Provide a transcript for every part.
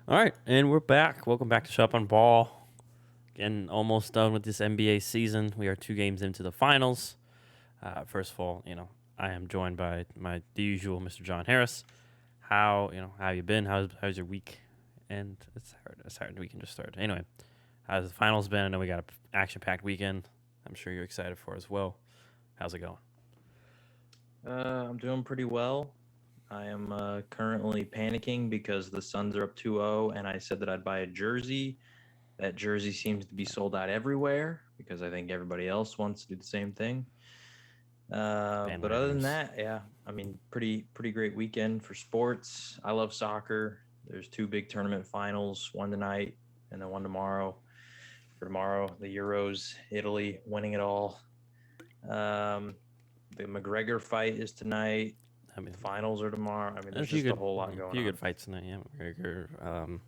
All right, and we're back. Welcome back to Shop on Ball. Again, almost done with this NBA season. We are 2 games into the finals. First of all, I am joined by the usual Mr. John Harris. How you been? How's your week? And it's hard. It's hard. We can just start. Anyway, how's the finals been? I know we got an action-packed weekend. I'm sure you're excited for as well. How's it going? I'm doing pretty well. I am currently panicking because the Suns are up 2-0, and I said that I'd buy a jersey. That jersey seems to be sold out everywhere because I think everybody else wants to do the same thing. But other than Bandwagoners. that, yeah, I mean, pretty great weekend for sports. I love soccer. There's 2 big tournament finals, one tonight and then one tomorrow. For tomorrow, the Euros, Italy winning it all. Um, the McGregor fight is tonight. I mean, The finals are tomorrow. I mean, a there's few just a good, whole lot a going few good on. fights tonight. Yeah, McGregor.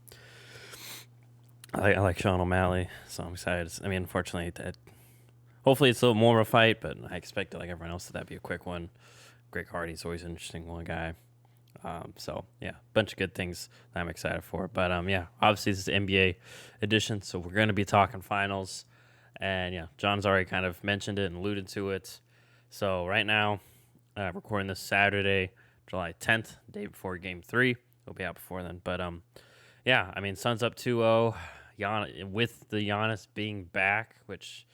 I like Sean O'Malley, so I'm excited. I mean, unfortunately, hopefully it's a little more of a fight, but I expect it like everyone else that be a quick one. Greg Hardy's always an interesting one guy. So yeah, bunch of good things that I'm excited for. But yeah, obviously this is the NBA edition, so we're going to be talking finals. And yeah, John's already kind of mentioned it and alluded to it. So right now, recording this Saturday, July 10th, day before Game 3. We'll be out before then. But yeah, I mean, Suns up 2-0. With the Giannis being back, which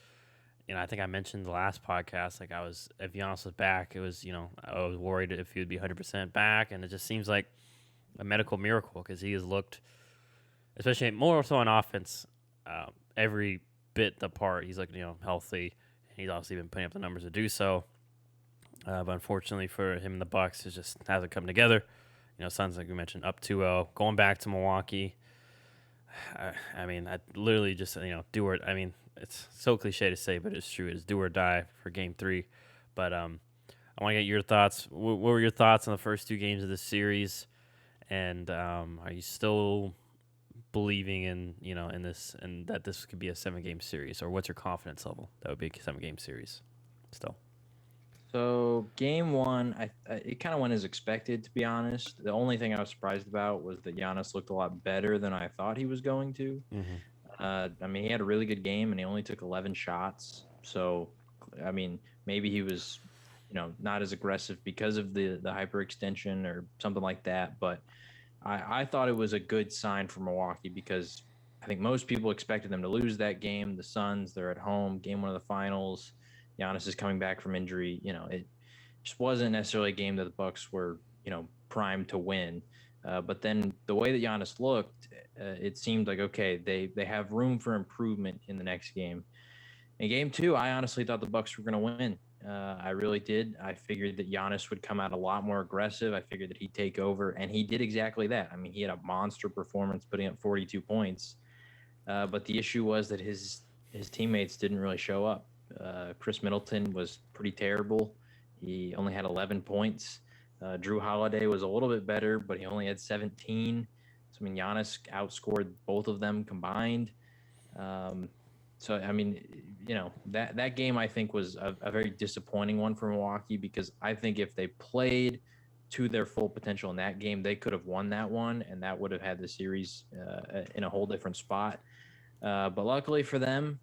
I think I mentioned the last podcast. Like if Giannis was back, it was I was worried if he would be 100% back, and it just seems like a medical miracle because he has looked, especially more so on offense, every bit the part. He's looking healthy, and he's obviously been putting up the numbers to do so. But unfortunately for him and the Bucks, it just hasn't come together. Suns, like we mentioned, up 2-0, going back to Milwaukee. I mean, I literally just do or I mean, it's so cliche to say, but it's true. It's do or die for Game 3. But I want to get your thoughts. What were your thoughts on the first 2 games of this series? And are you still believing in in this and that this could be a 7 game series, or what's your confidence level that would be a 7 game series? Still, So game one, it kind of went as expected, to be honest. The only thing I was surprised about was that Giannis looked a lot better than I thought he was going to. mm-hmm. I mean, he had a really good game and he only took 11 shots. So, I mean, maybe he was, not as aggressive because of the hyperextension or something like that. But I thought it was a good sign for Milwaukee because I think most people expected them to lose that game. The Suns, they're at home, game one of the finals. Giannis is coming back from injury. It just wasn't necessarily a game that the Bucks were, primed to win. But then the way that Giannis looked, it seemed like okay, they have room for improvement in the next game. In game two, I honestly thought the Bucks were going to win. I really did. I figured that Giannis would come out a lot more aggressive. I figured that he'd take over, and he did exactly that. I mean, he had a monster performance, putting up 42 points. But the issue was that his teammates didn't really show up. Khris Middleton was pretty terrible. He only had 11 points. Jrue Holiday was a little bit better, but he only had 17. So I mean, Giannis outscored both of them combined. Um, so I mean, that game I think was a very disappointing one for Milwaukee because I think if they played to their full potential in that game, they could have won that one, and that would have had the series in a whole different spot. But luckily for them,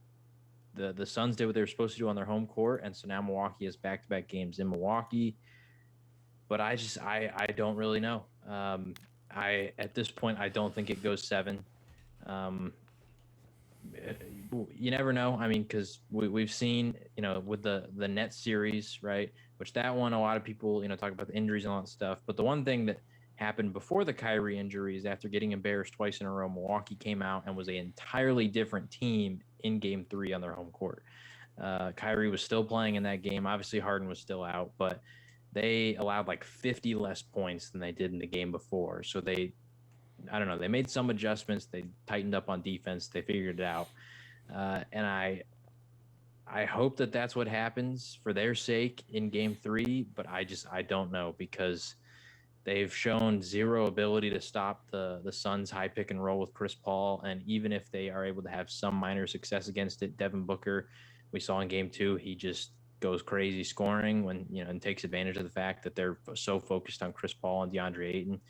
the Suns did what they were supposed to do on their home court, and so now Milwaukee has back-to-back games in Milwaukee. But I don't really know. I at this point I don't think it goes 7. Um, you never know. I mean, because we've seen, with the net series, right? Which that one, a lot of people, talk about the injuries and all that stuff. But the one thing that happened before the Kyrie injuries, after getting embarrassed twice in a row, Milwaukee came out and was an entirely different team in Game 3 on their home court. Kyrie was still playing in that game. Obviously, Harden was still out, but they allowed like 50 less points than they did in the game before. So I don't know, they made some adjustments. They tightened up on defense. They figured it out. And I hope that that's what happens for their sake in game 3, but I don't know because they've shown zero ability to stop the Suns high pick and roll with Chris Paul. And even if they are able to have some minor success against it, Devin Booker, we saw in game 2, he just goes crazy scoring when, and takes advantage of the fact that they're so focused on Chris Paul and DeAndre Ayton.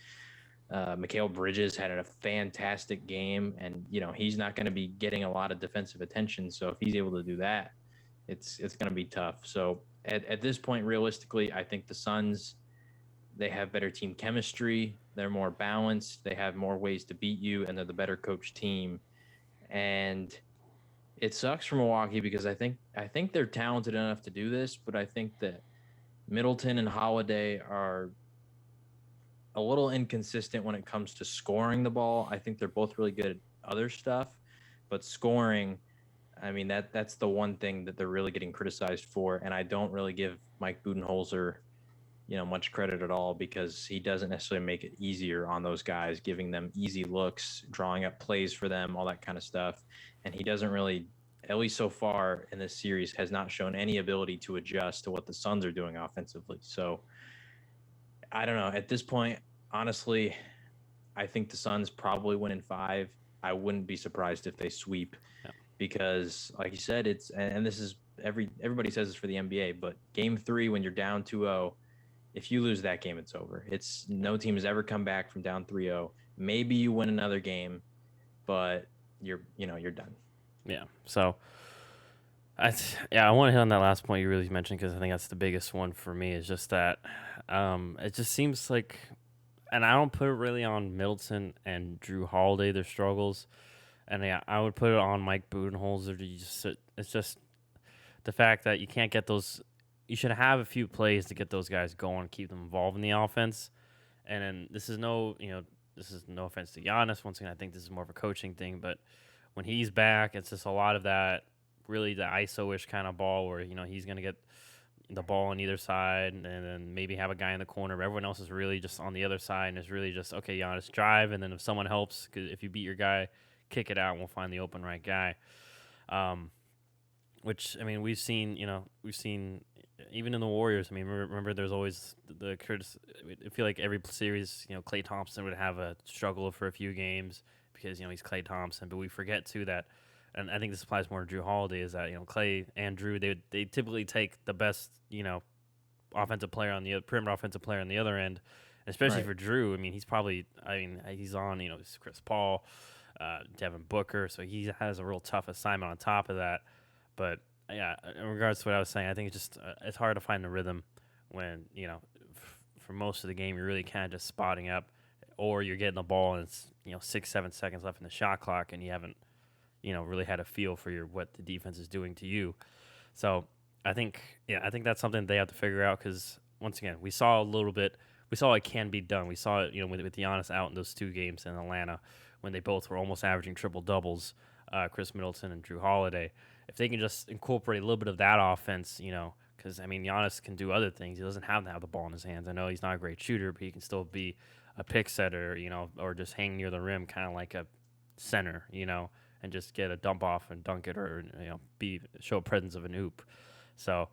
Mikal Bridges had a fantastic game, and he's not going to be getting a lot of defensive attention. So if he's able to do that, it's going to be tough. So at this point, realistically, I think the Suns, they have better team chemistry. They're more balanced. They have more ways to beat you, and they're the better coached team. And it sucks for Milwaukee because I think they're talented enough to do this, but I think that Middleton and Holiday are a little inconsistent when it comes to scoring the ball. I think they're both really good at other stuff, but scoring, I mean, that's the one thing that they're really getting criticized for. And I don't really give Mike Budenholzer, much credit at all, because he doesn't necessarily make it easier on those guys, giving them easy looks, drawing up plays for them, all that kind of stuff. And he doesn't really, at least so far in this series, has not shown any ability to adjust to what the Suns are doing offensively. So I don't know. At this point, honestly, I think the Suns probably win in 5. I wouldn't be surprised if they sweep, because, like you said, it's, and this is everybody says this for the NBA, but game 3 when you're down 2-0, if you lose that game, it's over. It's no team has ever come back from down 3-0. Maybe you win another game, but you're done. Yeah. So I want to hit on that last point you really mentioned, because I think that's the biggest one for me, is just that it just seems like, and I don't put it really on Middleton and Jrue Holiday, their struggles, and yeah, I would put it on Mike Budenholzer. It's just the fact that you can't get those. You should have a few plays to get those guys going, keep them involved in the offense. And then this is no offense to Giannis. Once again, I think this is more of a coaching thing, but when he's back, it's just a lot of that, really the ISO-ish kind of ball where, he's going to get the ball on either side and then maybe have a guy in the corner. But everyone else is really just on the other side, and it's really just, okay, Giannis, drive, and then if someone helps, 'cause if you beat your guy, kick it out, and we'll find the open right guy. Which, I mean, we've seen even in the Warriors. I mean, remember there's always the I feel like every series, Klay Thompson would have a struggle for a few games because, he's Klay Thompson. But we forget, too, that, and I think this applies more to Jrue Holiday, is that, Klay and Jrue, they typically take the best, offensive player on the perimeter offensive player on the other end, especially for Jrue. I mean, he's on, it's Chris Paul, Devin Booker, so he has a real tough assignment on top of that. But yeah, in regards to what I was saying, I think it's just it's hard to find the rhythm when for most of the game you're really kind of just spotting up, or you're getting the ball and it's 6-7 seconds left in the shot clock and you haven't really had a feel for what the defense is doing to you. So I think that's something they have to figure out, because once again we saw it can be done. We saw it with Giannis out in those 2 games in Atlanta when they both were almost averaging triple doubles. Khris Middleton and Jrue Holiday. If they can just incorporate a little bit of that offense, because I mean Giannis can do other things. He doesn't have to have the ball in his hands. I know he's not a great shooter, but he can still be a pick setter, or just hang near the rim, kind of like a center, and just get a dump off and dunk it, or show a presence of an oop. So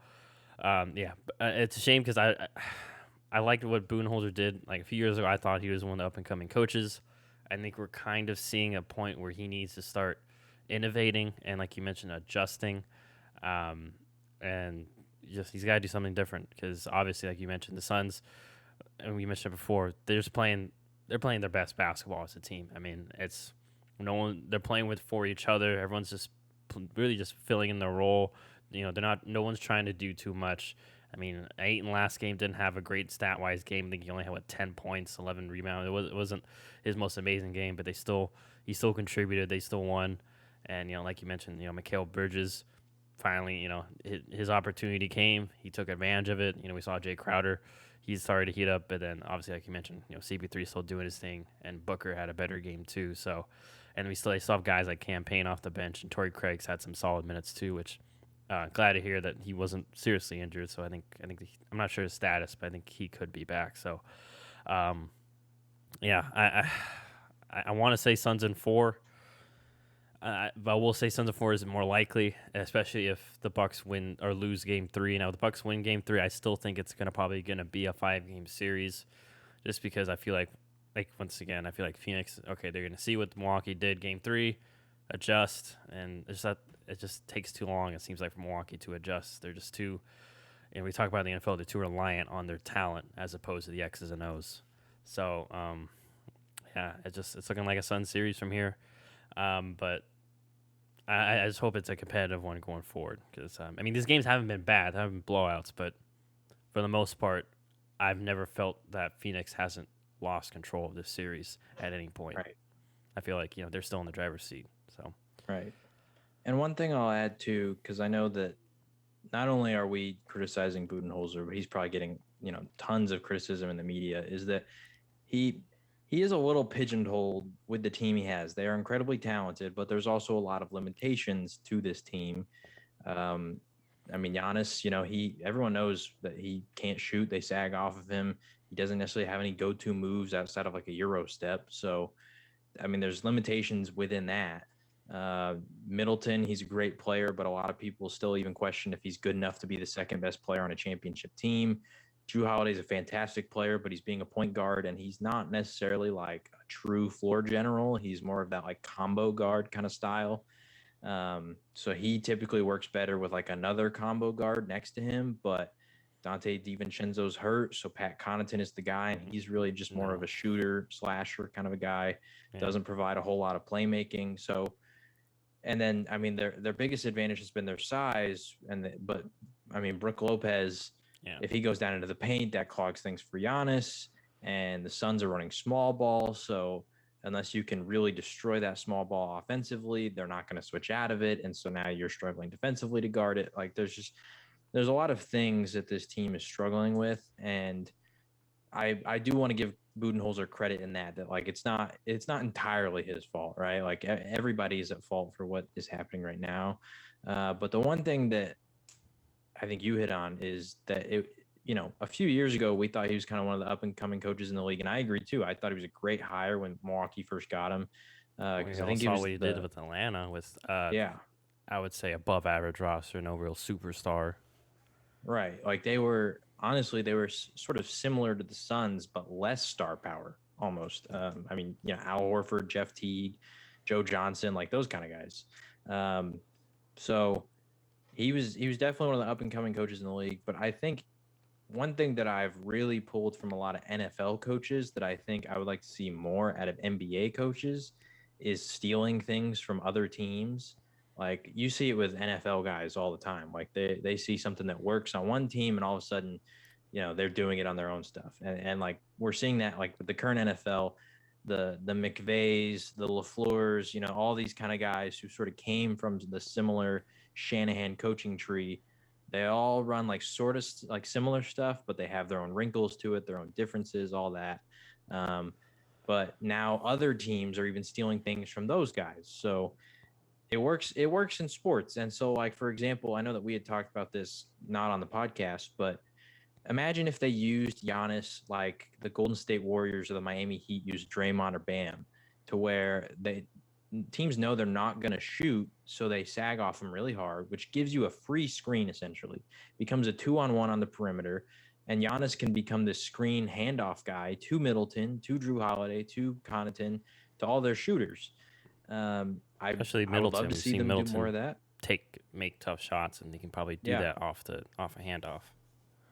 it's a shame, because I liked what Budenholzer did. Like a few years ago, I thought he was one of the up and coming coaches. I think we're kind of seeing a point where he needs to start innovating and, like you mentioned, adjusting, and just he's got to do something different, because obviously, like you mentioned, the Suns, and we mentioned it before, they're playing their best basketball as a team. I mean, it's they're playing for each other. Everyone's just really just filling in their role. No one's trying to do too much. I mean, Ayton last game didn't have a great stat-wise game. I think he only had 10 points, 11 rebounds. It wasn't his most amazing game, but he still contributed. They still won. And, like you mentioned, Mikal Bridges, finally, his opportunity came. He took advantage of it. We saw Jay Crowder. He started to heat up, but then obviously, like you mentioned, CP3 still doing his thing, and Booker had a better game too. So, and they still have guys like Cam Payne off the bench, and Torrey Craig's had some solid minutes too, which glad to hear that he wasn't seriously injured. So I think I'm not sure his status, but I think he could be back. So, yeah, I want to say Suns in 4. But we'll say Suns in 4 is more likely, especially if the Bucks win or lose Game 3. Now, if the Bucks win Game 3, I still think it's probably going to be a 5-game series, just because I feel like once again, I feel like Phoenix, okay, they're going to see what Milwaukee did Game 3, adjust, and it just takes too long, it seems like, for Milwaukee to adjust. They're just too, and we talk about the NFL, they're too reliant on their talent as opposed to the X's and O's. So, Yeah, it's looking like a Sun series from here. But I just hope it's a competitive one going forward because I mean these games haven't been bad, haven't been blowouts, but for the most part, I've never felt that Phoenix hasn't lost control of this series at any point. Right. I feel like they're still in the driver's seat. So Right. And one thing I'll add too, because I know that not only are we criticizing Budenholzer, but he's probably getting tons of criticism in the media, is that he he is a little pigeonholed with the team he has. They are incredibly talented, but there's also a lot of limitations to this team. Um, I mean, Giannis, everyone knows that he can't shoot. They sag off of him. He doesn't necessarily have any go-to moves outside of like a Euro step. So, I mean, there's limitations within that. Middleton, he's a great player, but a lot of people still even question if he's good enough to be the second best player on a championship team. Jrue Holiday is a fantastic player, but he's being a point guard, and he's not necessarily like a true floor general. He's more of that like combo guard kind of style. So he typically works better with like another combo guard next to him, but Dante DiVincenzo's hurt, so Pat Connaughton is the guy, and he's really just more of a shooter slasher kind of a guy. yeah. Doesn't provide a whole lot of playmaking. So, and then I mean their biggest advantage has been their size, but I mean Brook Lopez, if he goes down into the paint, that clogs things for Giannis, and the Suns are running small ball, so unless you can really destroy that small ball offensively, they're not going to switch out of it. And so now you're struggling defensively to guard it. Like there's a lot of things that this team is struggling with. And I do want to give Budenholzer credit in that like it's not entirely his fault, right? Like everybody is at fault for what is happening right now. But the one thing that I think you hit on is that a few years ago, we thought he was kind of one of the up and coming coaches in the league. And I agree too. I thought he was a great hire when Milwaukee first got him. Because I think saw what he did with Atlanta with, I would say above average roster, no real superstar. Right. Like they were sort of similar to the Suns, but less star power almost. I mean, Al Horford, Jeff Teague, Joe Johnson, like those kind of guys. So he was definitely one of the up and coming coaches in the league. But I think one thing that I've really pulled from a lot of NFL coaches that I think I would like to see more out of NBA coaches is stealing things from other teams. Like you see it with NFL guys all the time. Like they see something that works on one team and all of a sudden, they're doing it on their own stuff. And like we're seeing that like with the current NFL, the McVays, the LaFleurs, all these kind of guys who sort of came from the similar Shanahan coaching tree. They all run like sort of like similar stuff, but they have their own wrinkles to it, their own differences, all that. But now other teams are even stealing things from those guys. So it works in sports. And so like, for example, I know that we had talked about this not on the podcast, but imagine if they used Giannis like the Golden State Warriors or the Miami Heat used Draymond or Bam, to where teams know they're not going to shoot, so they sag off them really hard, which gives you a free screen essentially. Becomes a 2-on-1 on the perimeter, and Giannis can become this screen handoff guy to Middleton, to Jrue Holiday, to Connaughton, to all their shooters. Especially Middleton. I would love to see them do more of that. Make tough shots, and they can probably do that off a handoff.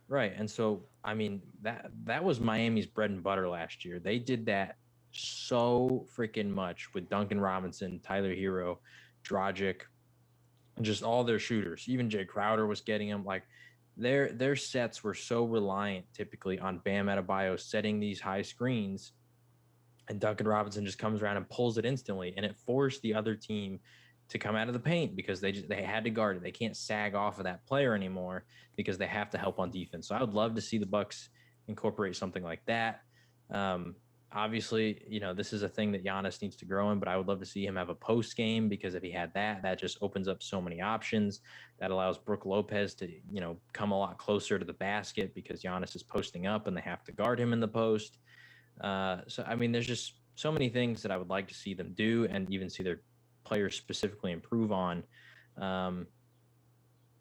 Right, and so I mean that was Miami's bread and butter last year. They did that so freaking much with Duncan Robinson, Tyler Hero, Dragic, just all their shooters. Even Jay Crowder was getting them. Like their sets were so reliant typically on Bam Adebayo setting these high screens, and Duncan Robinson just comes around and pulls it instantly, and it forced the other team to come out of the paint because they had to guard it. They can't sag off of that player anymore because they have to help on defense. So I would love to see the Bucks incorporate something like that. Obviously, this is a thing that Giannis needs to grow in, but I would love to see him have a post game, because if he had that just opens up so many options. That allows Brook Lopez to, come a lot closer to the basket because Giannis is posting up and they have to guard him in the post. So, I mean, there's just so many things that I would like to see them do and even see their players specifically improve on.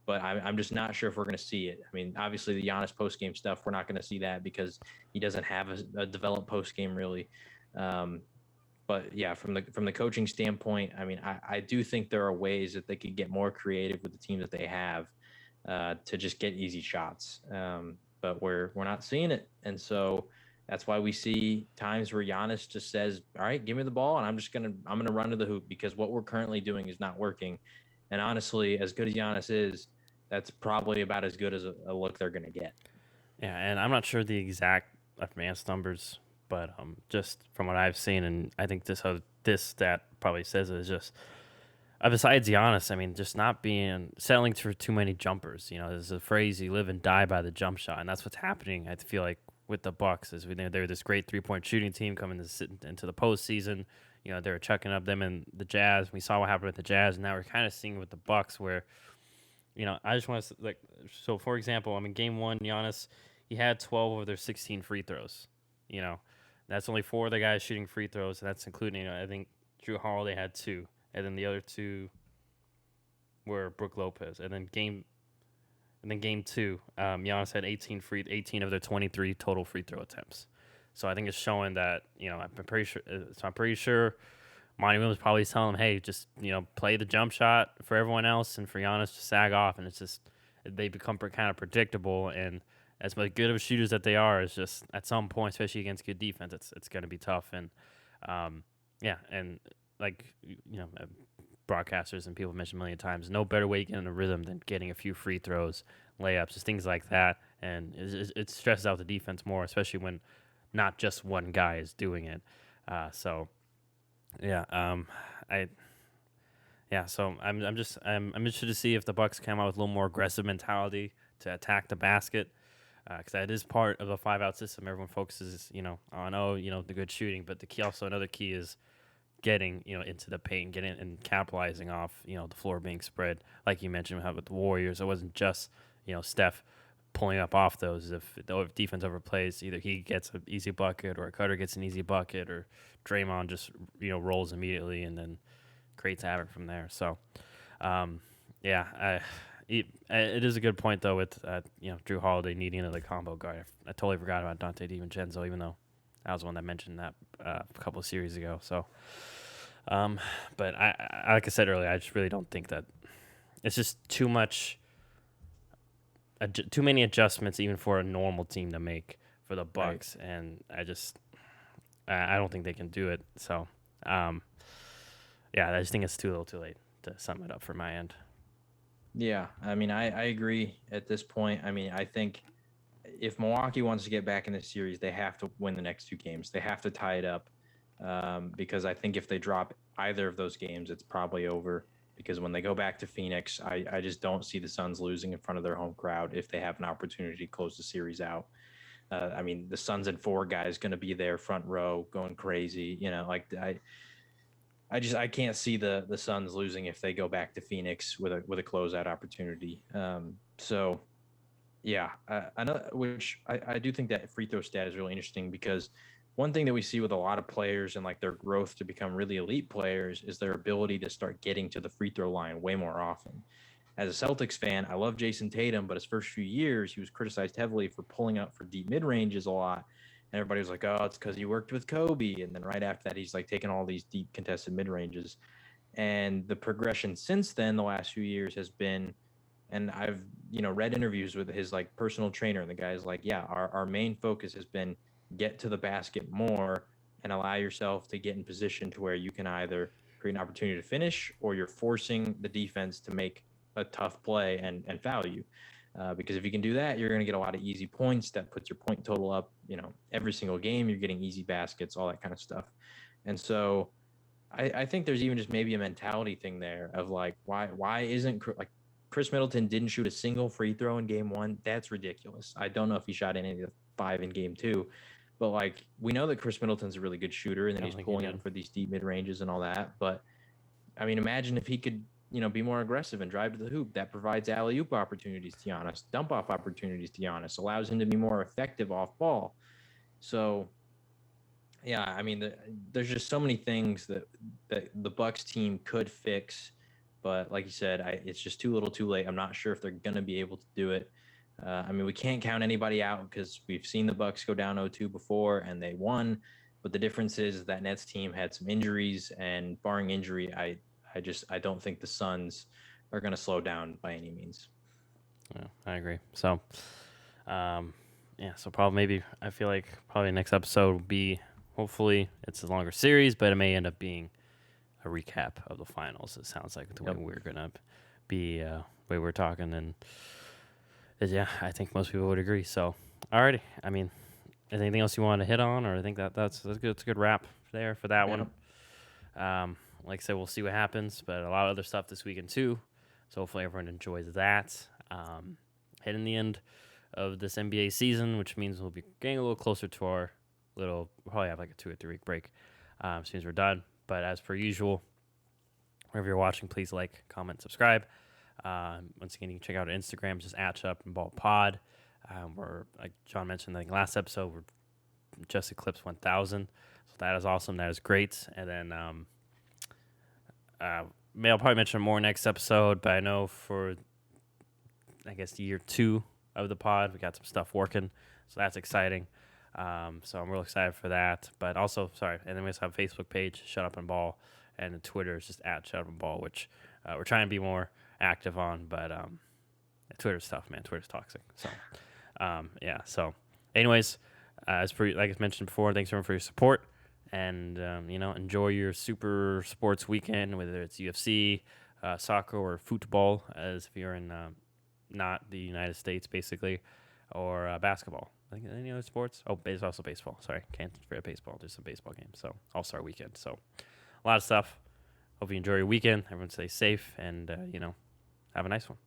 But I'm just not sure if we're going to see it. I mean, obviously the Giannis post-game stuff, we're not going to see that because he doesn't have a developed post-game really. But yeah, from the coaching standpoint, I mean, I do think there are ways that they could get more creative with the team that they have to just get easy shots. But we're not seeing it. And so That's why we see times where Giannis just says, "All right, give me the ball, and I'm gonna run to the hoop because what we're currently doing is not working." And honestly, as good as Giannis is, that's probably about as good as a look they're gonna get. Yeah, and I'm not sure the exact advanced numbers, but just from what I've seen, and I think this stat probably says it, is just besides Giannis, I mean, just not being settling for too many jumpers. There's a phrase: "You live and die by the jump shot," and that's what's happening. I feel like with the Bucks, is they're this great 3-point shooting team coming into the postseason. They were chucking up them and the Jazz. We saw what happened with the Jazz, and now we're kind of seeing with the Bucks where I just want to so for example, I mean, game one, Giannis, he had 12 of their 16 free throws. You know, that's only 4 of the guys shooting free throws, and that's including I think Jrue Holiday had 2, and then the other 2 were Brook Lopez, and then game two, Giannis had 18 of their 23 total free throw attempts. So I think it's showing that I'm pretty sure. So I'm pretty sure Monty Williams probably telling him, hey, just play the jump shot for everyone else, and for Giannis to sag off, and it's just they become kind of predictable. And as good of shooters that they are, it's just at some point, especially against good defense, it's going to be tough. And yeah, and like broadcasters and people have mentioned a million times, no better way to get in a rhythm than getting a few free throws, layups, just things like that. And it stresses out the defense more, especially when not just one guy is doing it. So yeah, so I'm interested to see if the Bucks come out with a little more aggressive mentality to attack the basket, because that is part of the 5-out system. Everyone focuses on the good shooting, but another key is getting into the paint, getting and capitalizing off the floor being spread, like you mentioned how with the Warriors. It wasn't just Steph pulling up off those. If defense overplays, either he gets an easy bucket or Cutter gets an easy bucket, or Draymond just rolls immediately and then creates havoc from there. So it is a good point though with Jrue Holiday needing another combo guard. I totally forgot about Dante DiVincenzo, even though I was the one that mentioned that a couple of series ago. So, but I like I said earlier, I just really don't think that it's just too many adjustments even for a normal team to make for the Bucks, right. And I don't think they can do it. So, I just think it's too little, too late to sum it up for my end. Yeah, I mean, I agree at this point. I mean, I think if Milwaukee wants to get back in this series, they have to win the next 2 games. They have to tie it up, because I think if they drop either of those games, it's probably over. Because when they go back to Phoenix, I just don't see the Suns losing in front of their home crowd if they have an opportunity to close the series out. I mean, the Suns and 4 guys going to be there front row going crazy. I can't see the Suns losing if they go back to Phoenix with a closeout opportunity. So yeah, I know, which I do think that free throw stat is really interesting, because one thing that we see with a lot of players and like their growth to become really elite players is their ability to start getting to the free throw line way more often. As a Celtics fan, I love Jason Tatum, but his first few years, he was criticized heavily for pulling up for deep mid ranges a lot. And everybody was like, oh, it's because he worked with Kobe. And then right after that, he's like taking all these deep contested mid ranges. And the progression since then, the last few years, has been, and I've read interviews with his like personal trainer, and the guy's like, yeah, our main focus has been get to the basket more and allow yourself to get in position to where you can either create an opportunity to finish, or you're forcing the defense to make a tough play and foul you. Because if you can do that, you're going to get a lot of easy points. That puts your point total up. Every single game, you're getting easy baskets, all that kind of stuff. And so I think there's even just maybe a mentality thing there of like, why isn't like Khris Middleton didn't shoot a single free throw in game 1? That's ridiculous. I don't know if he shot any of the 5 in game 2, but like we know that Khris Middleton's a really good shooter, and then he's pulling up for these deep mid ranges and all that. But I mean, imagine if he could, be more aggressive and drive to the hoop. That provides alley-oop opportunities to Giannis, dump-off opportunities to Giannis, allows him to be more effective off ball. So, yeah, I mean, there's just so many things that the Bucks team could fix. But like you said, it's just too little too late. I'm not sure if they're going to be able to do it. I mean, we can't count anybody out because we've seen the Bucks go down 0-2 before and they won. But the difference is that Nets team had some injuries, and barring injury, I don't think the Suns are going to slow down by any means. Yeah, I agree. So, yeah, so maybe I feel like probably next episode will be, hopefully it's a longer series, but it may end up being a recap of the finals. It sounds like the way we're gonna be, way we're talking, and yeah, I think most people would agree. So, alrighty, I mean, anything else you want to hit on, or I think that's good. It's a good wrap there for that one. Like I said, we'll see what happens, but a lot of other stuff this weekend too. So hopefully everyone enjoys that. Hitting the end of this NBA season, which means we'll be getting a little closer to our we'll probably have like a 2 or 3 week break as soon as we're done. But as per usual, wherever you're watching, please like, comment, subscribe. Once again, you can check out our Instagram, just @ShutUpAndBallPod. We're, like John mentioned, I think last episode, we're just eclipsed 1,000. So that is awesome. That is great. And then I'll probably mention more next episode, but I know for, I guess, year 2 of the pod, we got some stuff working. So that's exciting. So I'm real excited for that. But also, and then we also have a Facebook page, Shut Up and Ball, and the Twitter is just @ShutUpandBall, which we're trying to be more active on. But Twitter's tough, man. Twitter's toxic. So, yeah. So, anyways, like I mentioned before, thanks everyone for your support. And, enjoy your super sports weekend, whether it's UFC, soccer, or football, as if you're in not the United States, basically, or basketball. I think any other sports? Oh, also baseball. Sorry, can't forget baseball. There's some baseball games. So, All-Star weekend. So, a lot of stuff. Hope you enjoy your weekend. Everyone stay safe and, have a nice one.